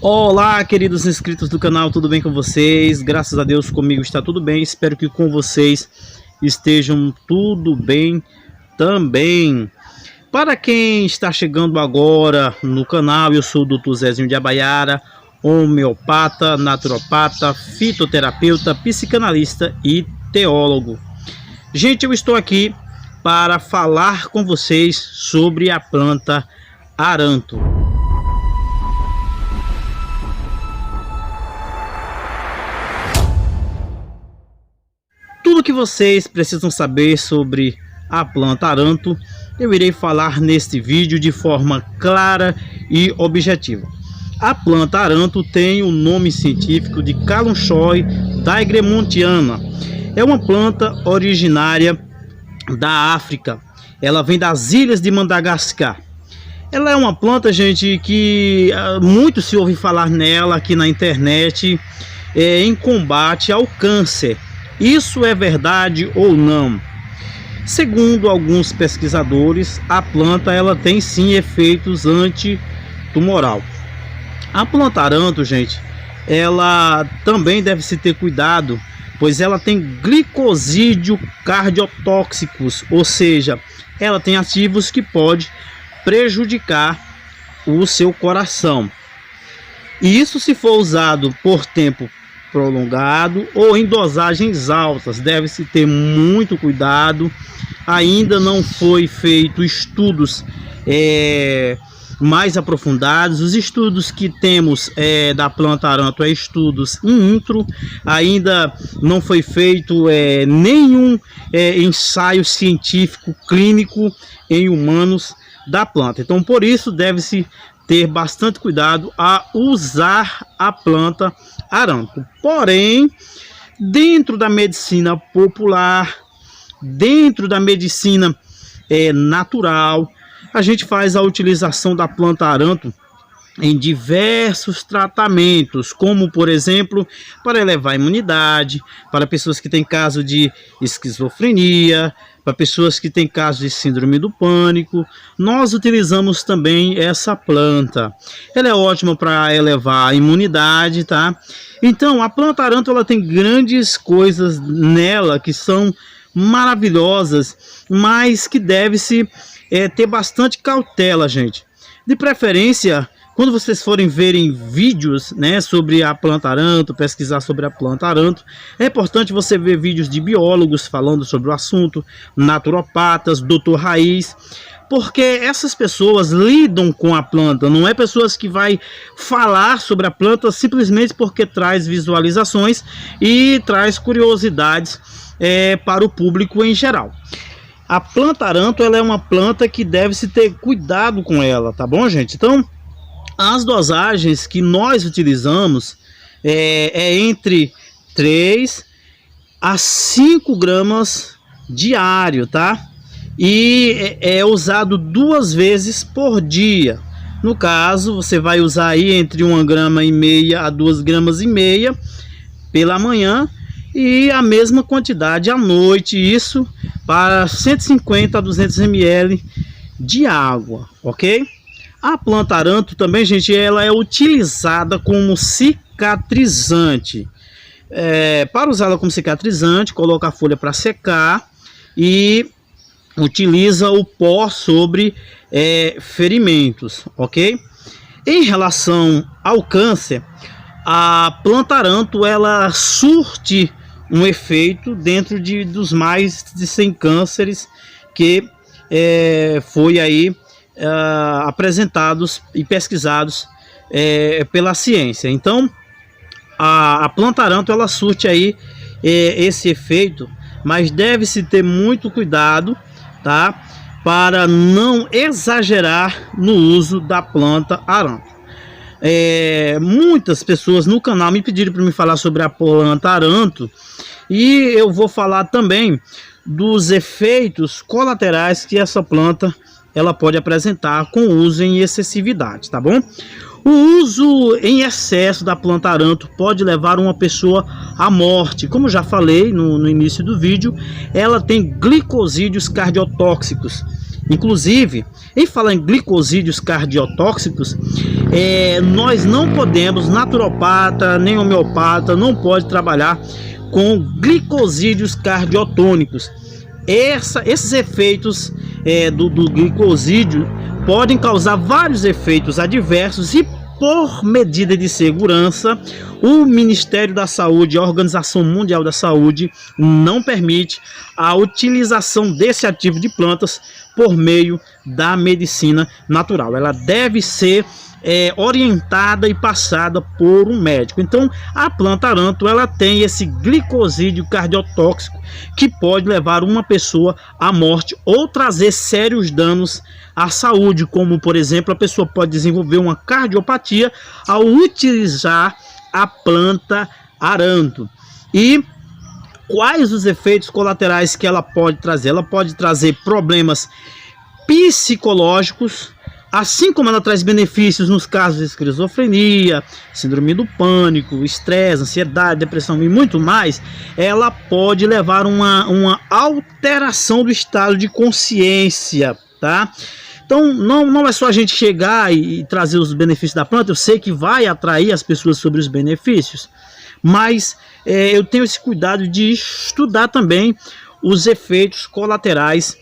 Olá, queridos inscritos do canal, tudo bem com vocês? Graças a Deus comigo está tudo bem, espero que com vocês estejam tudo bem também. Para quem está chegando agora no canal, eu sou o Dr. Zezinho de Abaiara, homeopata, naturopata, fitoterapeuta, psicanalista e teólogo. Gente, eu estou aqui para falar com vocês sobre a planta aranto. Tudo que vocês precisam saber sobre a planta aranto, eu irei falar neste vídeo de forma clara e objetiva. A planta aranto tem o nome científico de Kalanchoe daigremontiana. É uma planta originária da África. Ela vem das ilhas de Madagascar. Ela é uma planta, gente, que muito se ouve falar nela aqui na internet em combate ao câncer. Isso é verdade ou não? Segundo alguns pesquisadores, a planta ela tem sim efeitos antitumoral. A planta aranto, gente, ela também deve se ter cuidado, pois ela tem glicosídeo cardiotóxicos, ou seja, ela tem ativos que pode prejudicar o seu coração. E isso se for usado por tempo prolongado ou em dosagens altas, deve-se ter muito cuidado. Ainda não foi feito estudos mais aprofundados. Os estudos que temos da planta aranto é estudos in vitro. Ainda não foi feito nenhum ensaio científico clínico em humanos da planta. Então, por isso deve-se ter bastante cuidado a usar a planta aranto. Porém, dentro da medicina popular, dentro da medicina natural, a gente faz a utilização da planta aranto em diversos tratamentos, como por exemplo, para elevar a imunidade, para pessoas que têm caso de esquizofrenia, para pessoas que têm caso de síndrome do pânico. Nós utilizamos também essa planta. Ela é ótima para elevar a imunidade, tá? Então, a planta aranto ela tem grandes coisas nela que são maravilhosas, mas que deve-se ter bastante cautela, gente. De preferência, quando vocês forem verem vídeos, né, sobre a planta aranto, pesquisar sobre a planta aranto, é importante você ver vídeos de biólogos falando sobre o assunto, naturopatas, doutor raiz, porque essas pessoas lidam com a planta, não é pessoas que vai falar sobre a planta simplesmente porque traz visualizações e traz curiosidades para o público em geral. A planta aranto ela é uma planta que deve-se ter cuidado com ela, tá bom, gente? Então, as dosagens que nós utilizamos entre 3 a 5 gramas diário, tá? E é usado 2 vezes por dia. No caso, você vai usar aí entre 1,5 grama a 2,5 gramas pela manhã e a mesma quantidade à noite, isso para 150 a 200 ml de água, ok? A planta aranto também, gente, ela é utilizada como cicatrizante. Para usá-la como cicatrizante, coloca a folha para secar e utiliza o pó sobre ferimentos, ok? Em relação ao câncer, a planta aranto ela surte um efeito dentro dos mais de 100 cânceres que foi aí apresentados e pesquisados pela ciência. Então, a planta aranto ela surte aí esse efeito, mas deve-se ter muito cuidado, tá? Para não exagerar no uso da planta aranto. Muitas pessoas no canal me pediram para me falar sobre a planta aranto e eu vou falar também dos efeitos colaterais que essa planta ela pode apresentar com o uso em excessividade, tá bom? O uso em excesso da planta aranto pode levar uma pessoa à morte. Como já falei no início do vídeo, ela tem glicosídeos cardiotóxicos. Inclusive, em falar em glicosídeos cardiotóxicos, nós não podemos, naturopata, nem homeopata, não pode trabalhar com glicosídeos cardiotônicos. Esses efeitos do glicosídeo podem causar vários efeitos adversos e, por medida de segurança, o Ministério da Saúde, a Organização Mundial da Saúde, não permite a utilização desse ativo de plantas por meio da medicina natural. Ela deve ser orientada e passada por um médico. Então, a planta aranto, ela tem esse glicosídeo cardiotóxico que pode levar uma pessoa à morte ou trazer sérios danos à saúde, como, por exemplo, a pessoa pode desenvolver uma cardiopatia ao utilizar a planta aranto. E quais os efeitos colaterais que ela pode trazer? Ela pode trazer problemas psicológicos, assim como ela traz benefícios nos casos de esquizofrenia, síndrome do pânico, estresse, ansiedade, depressão e muito mais. Ela pode levar uma alteração do estado de consciência, tá? Então não é só a gente chegar e trazer os benefícios da planta. Eu sei que vai atrair as pessoas sobre os benefícios, mas eu tenho esse cuidado de estudar também os efeitos colaterais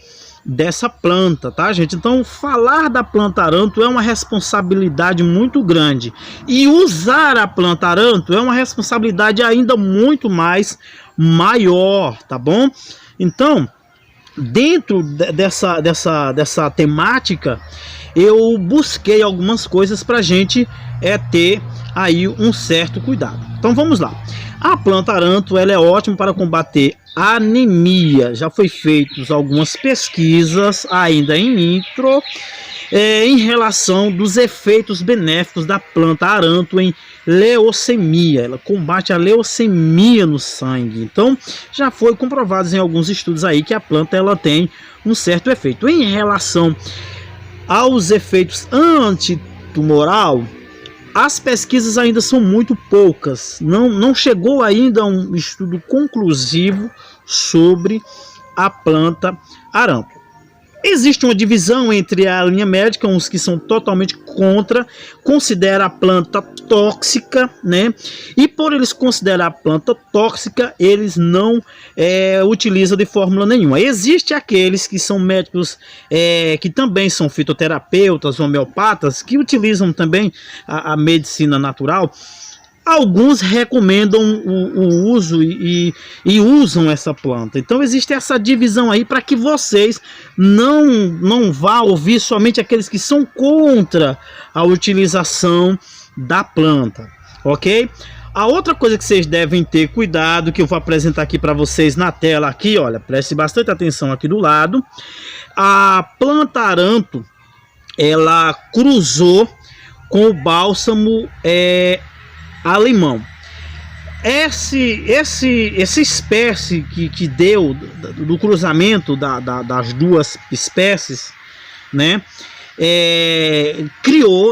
dessa planta, tá, gente? Então, falar da planta aranto é uma responsabilidade muito grande, e usar a planta aranto é uma responsabilidade ainda muito mais maior, tá bom? Então, dentro dessa temática, eu busquei algumas coisas para a gente ter aí um certo cuidado. Então vamos lá. A planta aranto, ela é ótima para combater anemia. Já foi feitas algumas pesquisas ainda in vitro em relação dos efeitos benéficos da planta aranto em leucemia. Ela combate a leucemia no sangue. Então já foi comprovado em alguns estudos aí que a planta ela tem um certo efeito. Em relação aos efeitos antitumoral, as pesquisas ainda são muito poucas, não chegou ainda a um estudo conclusivo sobre a planta aranto. Existe uma divisão entre a linha médica, uns que são totalmente contra, considera a planta tóxica, né? E por eles considerar a planta tóxica, eles não utilizam de fórmula nenhuma. Existem aqueles que são médicos que também são fitoterapeutas, homeopatas, que utilizam também a medicina natural. Alguns recomendam o uso e usam essa planta. Então existe essa divisão aí para que vocês não vá ouvir somente aqueles que são contra a utilização da planta, ok? A outra coisa que vocês devem ter cuidado, que eu vou apresentar aqui para vocês na tela aqui, olha, preste bastante atenção aqui do lado. A planta aranto, ela cruzou com o bálsamo alemão. Essa espécie que deu do cruzamento das duas espécies, né,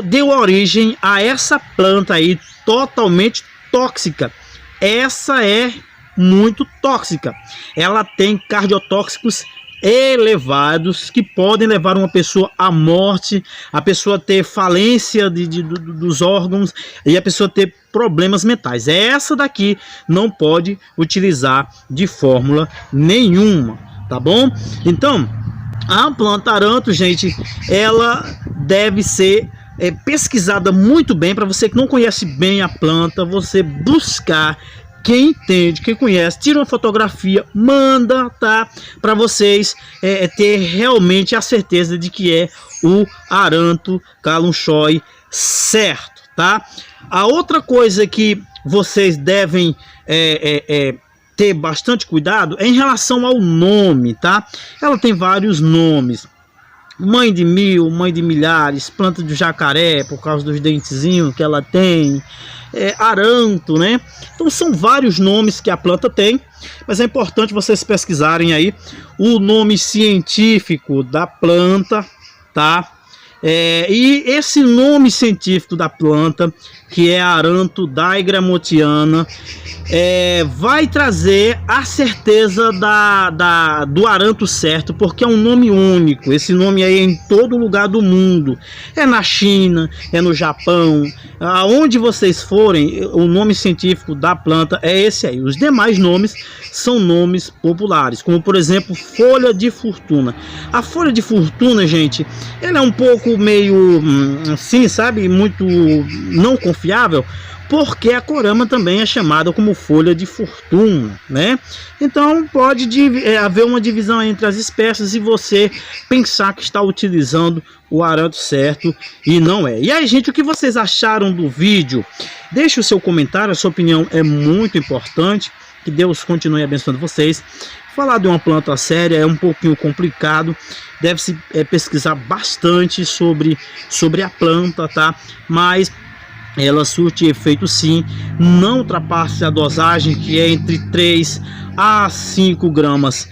deu origem a essa planta aí totalmente tóxica. Essa é muito tóxica. Ela tem cardiotóxicos elevados que podem levar uma pessoa à morte, a pessoa ter falência dos órgãos e a pessoa ter problemas mentais. Essa daqui não pode utilizar de fórmula nenhuma, tá bom? Então, a planta aranto, gente, ela deve ser pesquisada muito bem. Para você que não conhece bem a planta, você buscar quem entende, quem conhece, tira uma fotografia, manda, tá? Para vocês ter realmente a certeza de que é o aranto kaolin certo, tá? A outra coisa que vocês devem ter bastante cuidado é em relação ao nome, tá? Ela tem vários nomes. Mãe de mil, mãe de milhares, planta de jacaré, por causa dos dentezinhos que ela tem, aranto, né? Então são vários nomes que a planta tem, mas é importante vocês pesquisarem aí o nome científico da planta, tá? E esse nome científico da planta, que é Aranto daigramontiana, vai trazer a certeza do aranto certo, porque é um nome único. Esse nome aí é em todo lugar do mundo, é na China, é no Japão, aonde vocês forem, o nome científico da planta é esse aí. Os demais nomes são nomes populares, como por exemplo folha de fortuna. A folha de fortuna, gente, ela é um pouco meio assim, sabe, muito não confiável, porque a corama também é chamada como folha de fortuna, né? Então pode haver uma divisão entre as espécies e você pensar que está utilizando o aranto certo e não é. E aí, gente, o que vocês acharam do vídeo? Deixe o seu comentário, a sua opinião é muito importante. Que Deus continue abençoando vocês. Falar de uma planta séria é um pouquinho complicado, deve-se pesquisar bastante sobre a planta, tá? Mas ela surte efeito sim, não ultrapasse a dosagem, que é entre 3 a 5 gramas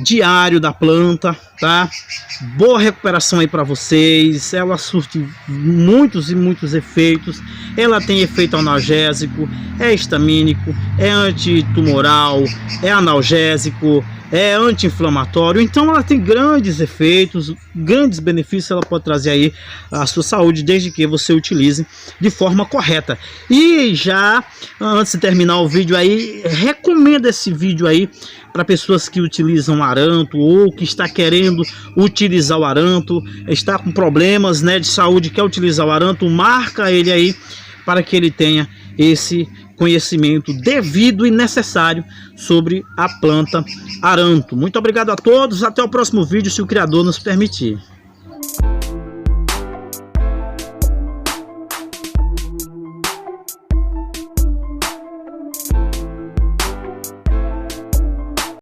diário da planta, tá? Boa recuperação aí para vocês. Ela surte muitos e muitos efeitos. Ela tem efeito analgésico, é histamínico, é antitumoral, é analgésico, é anti-inflamatório. Então ela tem grandes efeitos, grandes benefícios ela pode trazer aí à sua saúde, desde que você utilize de forma correta. E já antes de terminar o vídeo aí, recomendo esse vídeo aí para pessoas que utilizam aranto ou que está querendo utilizar o aranto, está com problemas, né, de saúde, quer utilizar o aranto, marca ele aí para que ele tenha esse conhecimento devido e necessário sobre a planta aranto. Muito obrigado a todos, até o próximo vídeo, se o Criador nos permitir.